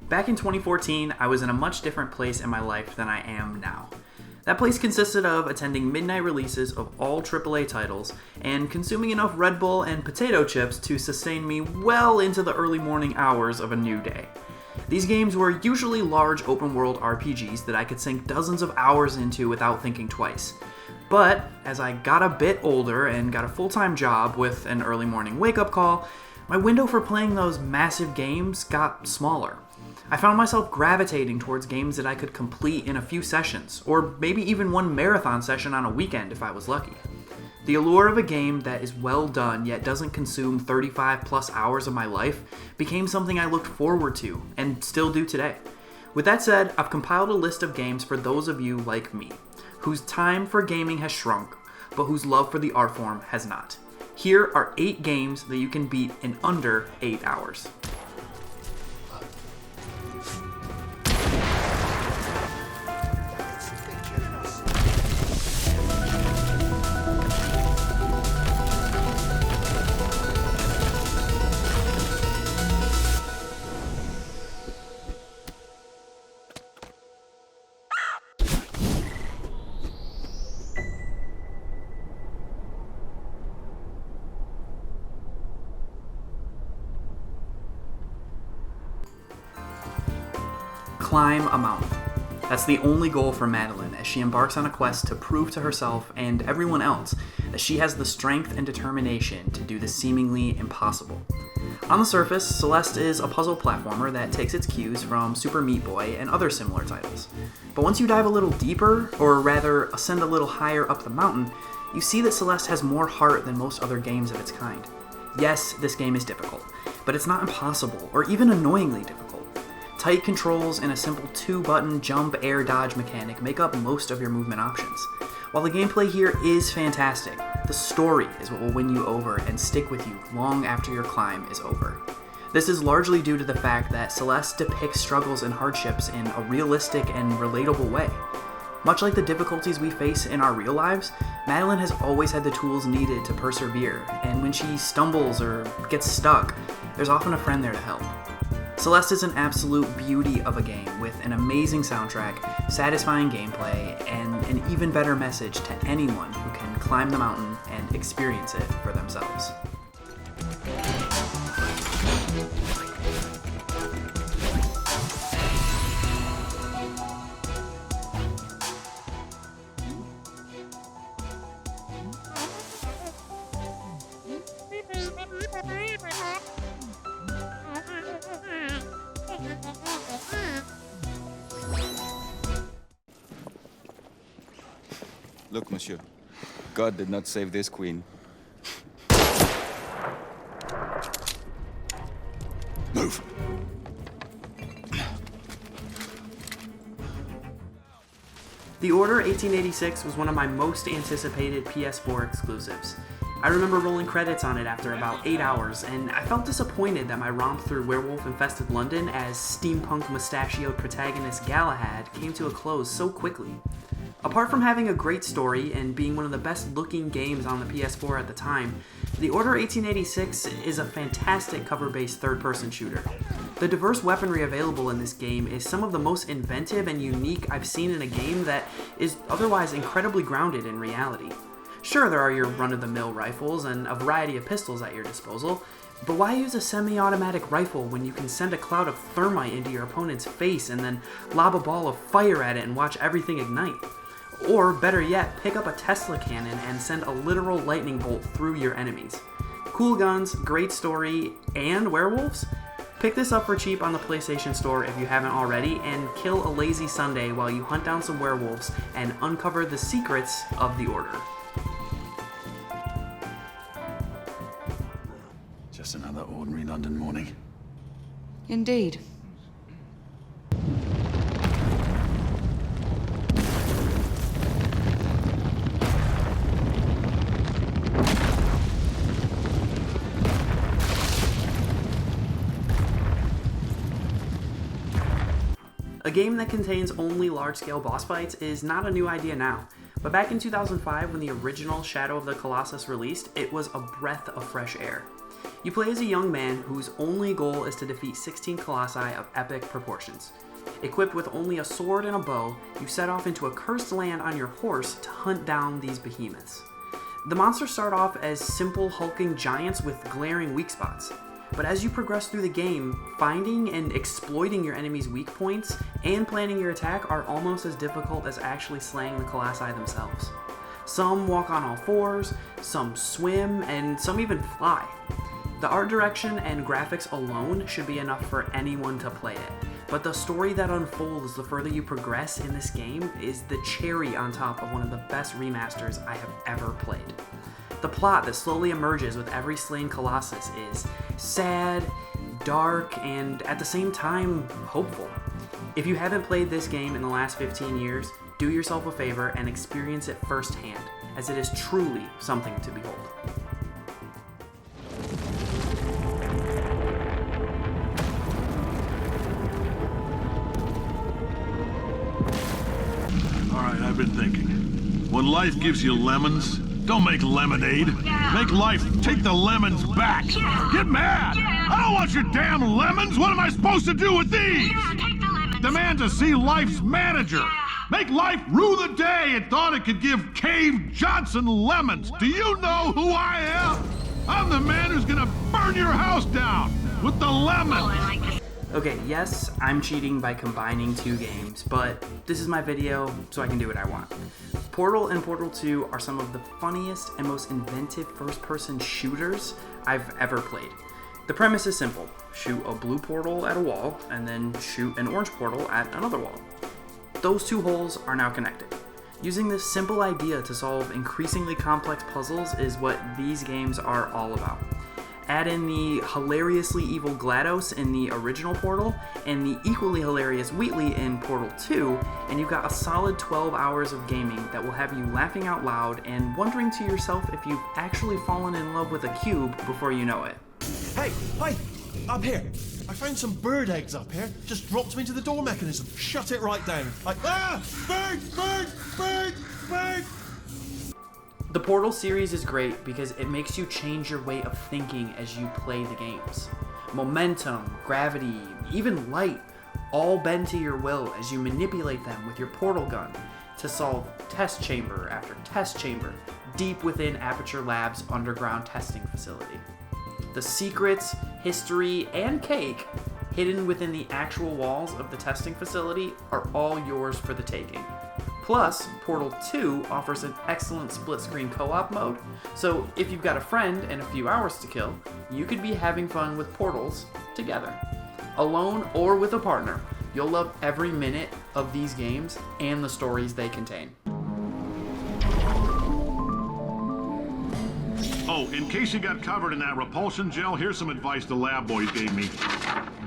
Back in 2014, I was in a much different place in my life than I am now. That place consisted of attending midnight releases of all AAA titles and consuming enough Red Bull and potato chips to sustain me well into the early morning hours of a new day. These games were usually large open-world RPGs that I could sink dozens of hours into without thinking twice. But as I got a bit older and got a full-time job with an early morning wake-up call, my window for playing those massive games got smaller. I found myself gravitating towards games that I could complete in a few sessions, or maybe even one marathon session on a weekend if I was lucky. The allure of a game that is well done yet doesn't consume 35 plus hours of my life became something I looked forward to, and still do today. With that said, I've compiled a list of games for those of you like me, whose time for gaming has shrunk, but whose love for the art form has not. Here are 8 games that you can beat in under 8 hours. Climb a mountain. That's the only goal for Madeline as she embarks on a quest to prove to herself and everyone else that she has the strength and determination to do the seemingly impossible. On the surface, Celeste is a puzzle platformer that takes its cues from Super Meat Boy and other similar titles. But once you dive a little deeper, or rather ascend a little higher up the mountain, you see that Celeste has more heart than most other games of its kind. Yes, this game is difficult, but it's not impossible or even annoyingly difficult. Tight controls and a simple 2-button jump air dodge mechanic make up most of your movement options. While the gameplay here is fantastic, the story is what will win you over and stick with you long after your climb is over. This is largely due to the fact that Celeste depicts struggles and hardships in a realistic and relatable way. Much like the difficulties we face in our real lives, Madeline has always had the tools needed to persevere, and when she stumbles or gets stuck, there's often a friend there to help. Celeste is an absolute beauty of a game with an amazing soundtrack, satisfying gameplay, and an even better message to anyone who can climb the mountain and experience it for themselves. Look, monsieur, God did not save this queen. Move! The Order 1886 was one of my most anticipated PS4 exclusives. I remember rolling credits on it after about 8 hours, and I felt disappointed that my romp through werewolf-infested London as steampunk mustachioed protagonist Galahad came to a close so quickly. Apart from having a great story and being one of the best looking games on the PS4 at the time, The Order 1886 is a fantastic cover-based third-person shooter. The diverse weaponry available in this game is some of the most inventive and unique I've seen in a game that is otherwise incredibly grounded in reality. Sure, there are your run-of-the-mill rifles and a variety of pistols at your disposal, but why use a semi-automatic rifle when you can send a cloud of thermite into your opponent's face and then lob a ball of fire at it and watch everything ignite? Or, better yet, pick up a Tesla cannon and send a literal lightning bolt through your enemies. Cool guns, great story, and werewolves? Pick this up for cheap on the PlayStation Store if you haven't already, and kill a lazy Sunday while you hunt down some werewolves and uncover the secrets of the Order. Just another ordinary London morning. Indeed. A game that contains only large-scale boss fights is not a new idea now, But back in 2005, when the original Shadow of the Colossus released, it was a breath of fresh air. You play as a young man whose only goal is to defeat 16 colossi of epic proportions. Equipped with only a sword and a bow, you set off into a cursed land on your horse to hunt down these behemoths. The monsters start off as simple hulking giants with glaring weak spots, but as you progress through the game, finding and exploiting your enemy's weak points and planning your attack are almost as difficult as actually slaying the colossi themselves. Some walk on all fours, some swim, and some even fly. The art direction and graphics alone should be enough for anyone to play it, but the story that unfolds the further you progress in this game is the cherry on top of one of the best remasters I have ever played. The plot that slowly emerges with every slain Colossus is sad, dark, and at the same time, hopeful. If you haven't played this game in the last 15 years, do yourself a favor and experience it firsthand, as it is truly something to behold. Alright, I've been thinking. When life gives you lemons, don't make lemonade. Make life take the lemons back. Get mad! I don't want your damn lemons! What am I supposed to do with these? Take the lemons. Demand to see life's manager. Make life rue the day it thought it could give Cave Johnson lemons. Do you know who I am? I'm the man who's gonna burn your house down with the lemons. Okay, yes, I'm cheating by combining two games, but this is my video, so I can do what I want. Portal and Portal 2 are some of the funniest and most inventive first-person shooters I've ever played. The premise is simple. Shoot a blue portal at a wall, and then shoot an orange portal at another wall. Those two holes are now connected. Using this simple idea to solve increasingly complex puzzles is what these games are all about. Add in the hilariously evil GLaDOS in the original Portal, and the equally hilarious Wheatley in Portal 2, and you've got a solid 12 hours of gaming that will have you laughing out loud and wondering to yourself if you've actually fallen in love with a cube before you know it. Hey, up here. I found some bird eggs up here. Just dropped them into the door mechanism. Shut it right down. Bird! The Portal series is great because it makes you change your way of thinking as you play the games. Momentum, gravity, even light all bend to your will as you manipulate them with your portal gun to solve test chamber after test chamber deep within Aperture Labs' underground testing facility. The secrets, history, and cake hidden within the actual walls of the testing facility are all yours for the taking. Plus, Portal 2 offers an excellent split-screen co-op mode, so if you've got a friend and a few hours to kill, you could be having fun with Portals together. Alone or with a partner, you'll love every minute of these games and the stories they contain. Oh, in case you got covered in that repulsion gel, here's some advice the lab boys gave me.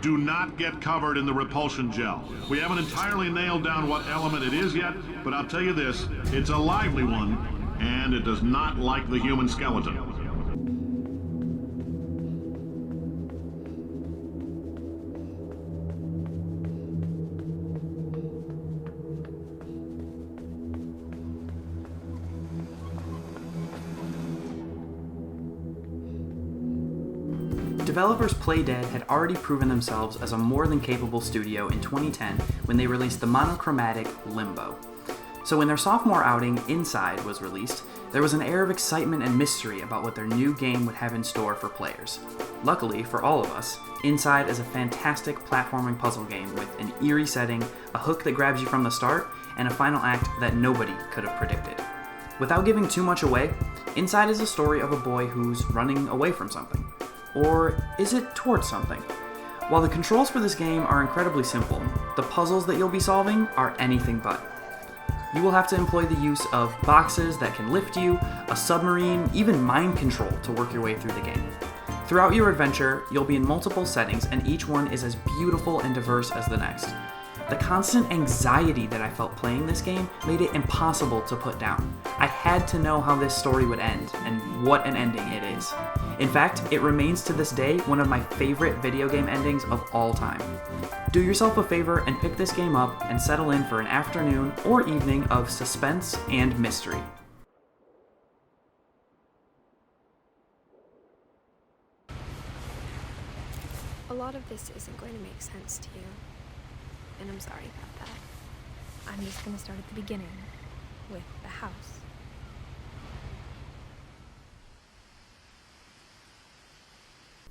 Do not get covered in the repulsion gel. We haven't entirely nailed down what element it is yet, but I'll tell you this, it's a lively one, and it does not like the human skeleton. Developers Playdead had already proven themselves as a more than capable studio in 2010 when they released the monochromatic Limbo. So when their sophomore outing, Inside, was released, there was an air of excitement and mystery about what their new game would have in store for players. Luckily, for all of us, Inside is a fantastic platforming puzzle game with an eerie setting, a hook that grabs you from the start, and a final act that nobody could have predicted. Without giving too much away, Inside is a story of a boy who's running away from something. Or is it towards something? While the controls for this game are incredibly simple, the puzzles that you'll be solving are anything but. You will have to employ the use of boxes that can lift you, a submarine, even mind control to work your way through the game. Throughout your adventure, you'll be in multiple settings, and each one is as beautiful and diverse as the next. The constant anxiety that I felt playing this game made it impossible to put down. I had to know how this story would end, and what an ending it is. In fact, it remains to this day one of my favorite video game endings of all time. Do yourself a favor and pick this game up and settle in for an afternoon or evening of suspense and mystery. A lot of this isn't going to make sense to you, and I'm sorry about that. I'm just going to start at the beginning, with the house.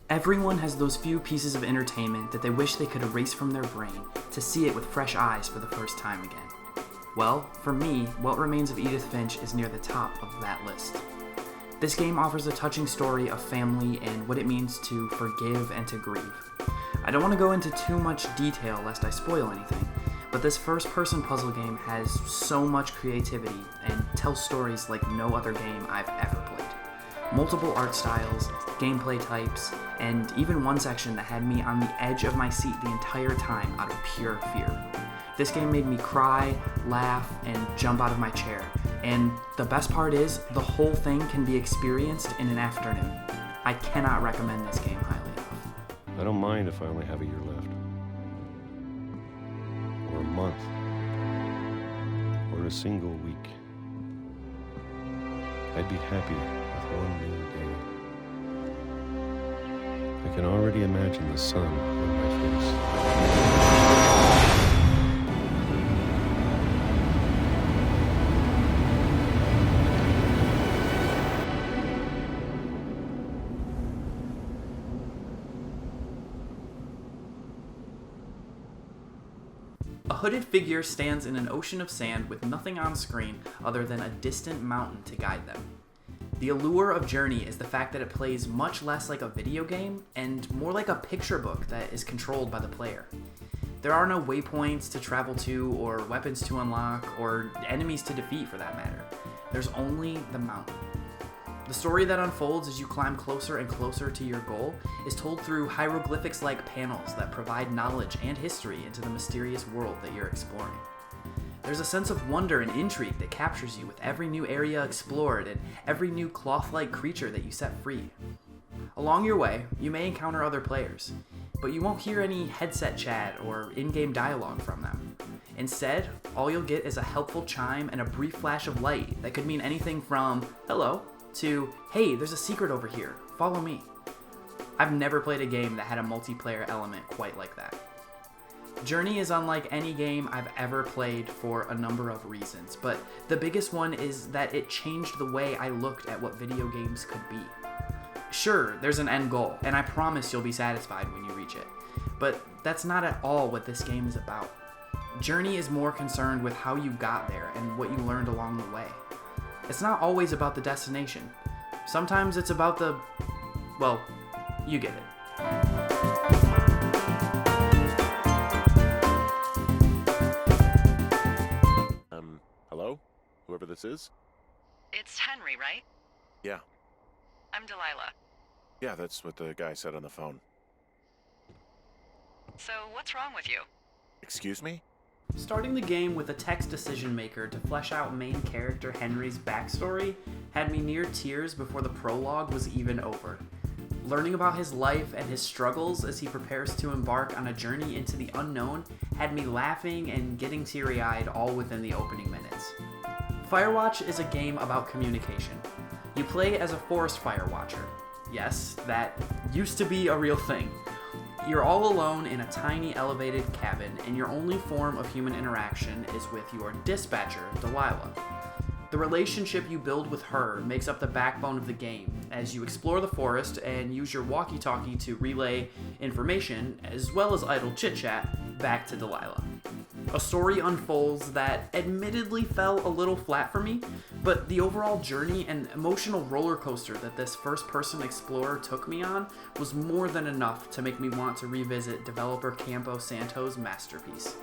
Everyone has those few pieces of entertainment that they wish they could erase from their brain to see it with fresh eyes for the first time again. Well, for me, What Remains of Edith Finch is near the top of that list. This game offers a touching story of family and what it means to forgive and to grieve. I don't want to go into too much detail lest I spoil anything, but this first-person puzzle game has so much creativity and tells stories like no other game I've ever played. Multiple art styles, gameplay types, and even one section that had me on the edge of my seat the entire time out of pure fear. This game made me cry, laugh, and jump out of my chair. And the best part is, the whole thing can be experienced in an afternoon. I cannot recommend this game highly enough. I don't mind if I only have a year left. Or a month. Or a single week. I'd be happy with one new day. I can already imagine the sun on my face. A hooded figure stands in an ocean of sand with nothing on screen other than a distant mountain to guide them. The allure of Journey is the fact that it plays much less like a video game and more like a picture book that is controlled by the player. There are no waypoints to travel to, or weapons to unlock, or enemies to defeat for that matter. There's only the mountain. The story that unfolds as you climb closer and closer to your goal is told through hieroglyphics-like panels that provide knowledge and history into the mysterious world that you're exploring. There's a sense of wonder and intrigue that captures you with every new area explored and every new cloth-like creature that you set free. Along your way, you may encounter other players, but you won't hear any headset chat or in-game dialogue from them. Instead, all you'll get is a helpful chime and a brief flash of light that could mean anything from, hello, to, hey, there's a secret over here, follow me. I've never played a game that had a multiplayer element quite like that. Journey is unlike any game I've ever played for a number of reasons, but the biggest one is that it changed the way I looked at what video games could be. Sure, there's an end goal, and I promise you'll be satisfied when you reach it, but that's not at all what this game is about. Journey is more concerned with how you got there and what you learned along the way. It's not always about the destination. Sometimes it's about the... well, you get it. Hello? Whoever this is? It's Henry, right? Yeah. I'm Delilah. Yeah, that's what the guy said on the phone. So, what's wrong with you? Excuse me? Starting the game with a text decision maker to flesh out main character Henry's backstory had me near tears before the prologue was even over. Learning about his life and his struggles as he prepares to embark on a journey into the unknown had me laughing and getting teary-eyed all within the opening minutes. Firewatch is a game about communication. You play as a forest fire watcher. Yes, that used to be a real thing. You're all alone in a tiny elevated cabin, and your only form of human interaction is with your dispatcher, Delilah. The relationship you build with her makes up the backbone of the game, as you explore the forest and use your walkie-talkie to relay information, as well as idle chit-chat, back to Delilah. A story unfolds that admittedly fell a little flat for me, but the overall journey and emotional roller coaster that this first-person explorer took me on was more than enough to make me want to revisit developer Campo Santo's masterpiece.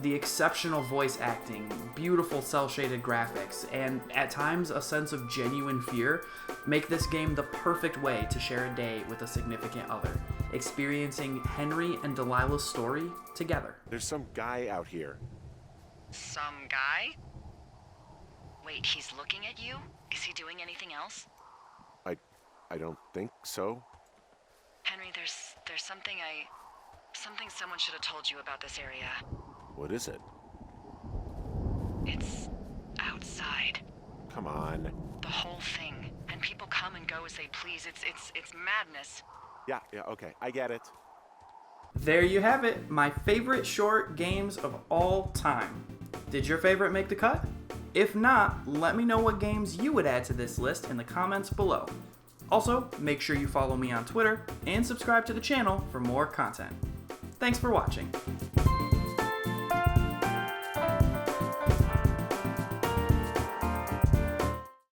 The exceptional voice acting, beautiful cel-shaded graphics, and at times a sense of genuine fear make this game the perfect way to share a day with a significant other, experiencing Henry and Delilah's story together. There's some guy out here. Some guy? Wait, he's looking at you? Is he doing anything else? I don't think so. Henry, there's something someone should have told you about this area. What is it? It's outside. Come on. The whole thing. And people come and go as they please. It's madness. Yeah, okay. I get it. There you have it, my favorite short games of all time. Did your favorite make the cut? If not, let me know what games you would add to this list in the comments below. Also, make sure you follow me on Twitter and subscribe to the channel for more content. Thanks for watching.